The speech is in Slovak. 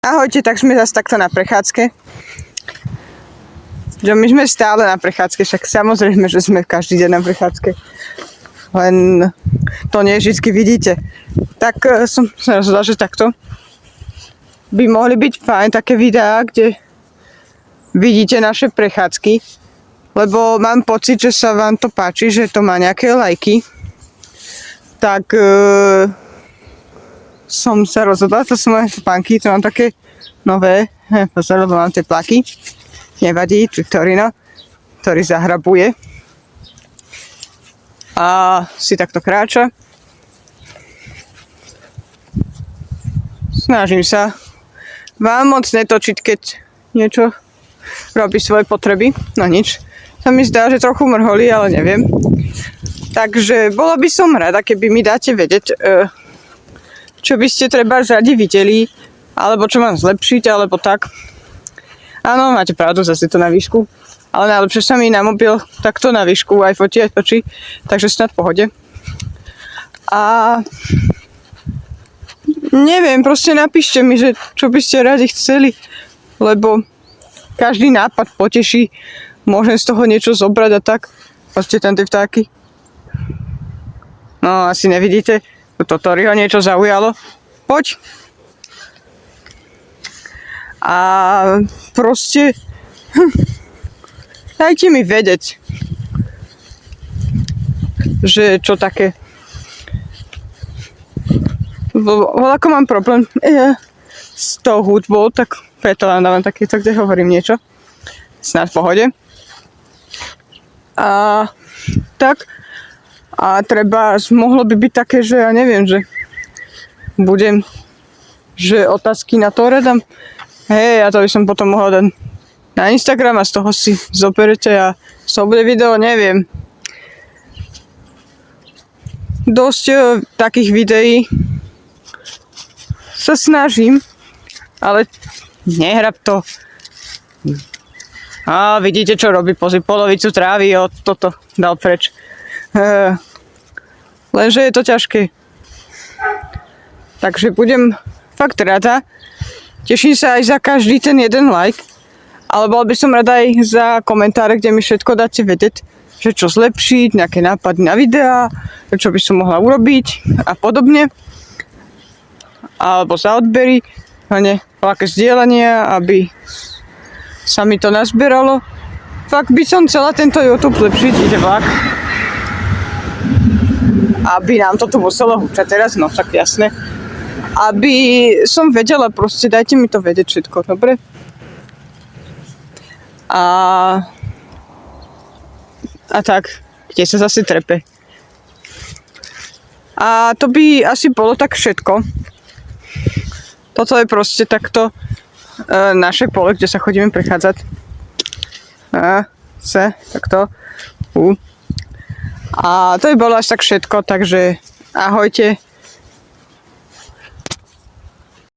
Ahojte, tak sme zase takto na prechádzke. Že my sme stále na prechádzke, však samozrejme, že sme každý deň na prechádzke. Len to nie vždy vidíte. Tak som sa rozhodla, že takto by mohli byť fajn také videá, kde vidíte naše prechádzky. Lebo mám pocit, že sa vám to páči, že to má nejaké lajky. Tak som sa rozhodla, to sú moje topánky, to mám také nové, pozor, lebo mám tie plaky, nevadí, Torino, ktorý zahrabuje a si takto kráča. Snažím sa vám moc netočiť, keď niečo robí svoje potreby, no nič, sa mi zdá, že trochu mrholí, ale neviem. Takže bola by som rada, keby mi dáte vedieť, čo by ste treba radi videli, alebo čo mám zlepšiť, alebo tak. Áno, máte pravdu, zase to na výšku, ale najlepšie sa mi na mobil takto na výšku aj fotí, aj točí, takže snad v pohode. A neviem, proste napíšte mi, že čo by ste radi chceli, lebo každý nápad poteší, môžem z toho niečo zobrať a tak. Proste tam tie vtáky. No, asi nevidíte. Totoriho niečo zaujalo. Poď. A proste dajte mi vedieť, že čo také. Ako mám problém s tou hudbou, tak preto vám dávam takéto, kde hovorím niečo. Snad v pohode. A tak. A treba, mohlo by byť také, že ja neviem, že budem, že otázky na to redam. Hej, a to by som potom mohol dať na Instagram a z toho si zoberete a z toho bude video, neviem. Dosť takých videí sa snažím, ale nehrab to. A vidíte, čo robí, polovicu trávy od toto dal preč. Lenže je to ťažké. Takže budem fakt rada. Teším sa aj za každý ten jeden like. Ale bol by som rada aj za komentáre, kde mi všetko dáte vedieť, že čo zlepšiť, nejaké nápady na videá, čo by som mohla urobiť a podobne. Alebo za odbery, nejaké zdieľania, aby sa mi to nazbieralo. Fakt by som chcela tento YouTube zlepšiť, ide vlak. Aby nám to tu muselo húčať teraz, no však jasné. Aby som vedela, proste dajte mi to vedieť všetko, dobre? A tak, kde sa zase trepe. A to by asi bolo tak všetko. Toto je proste takto naše pole, kde sa chodíme prechádzať. Takto. A to by bolo až tak všetko, takže ahojte.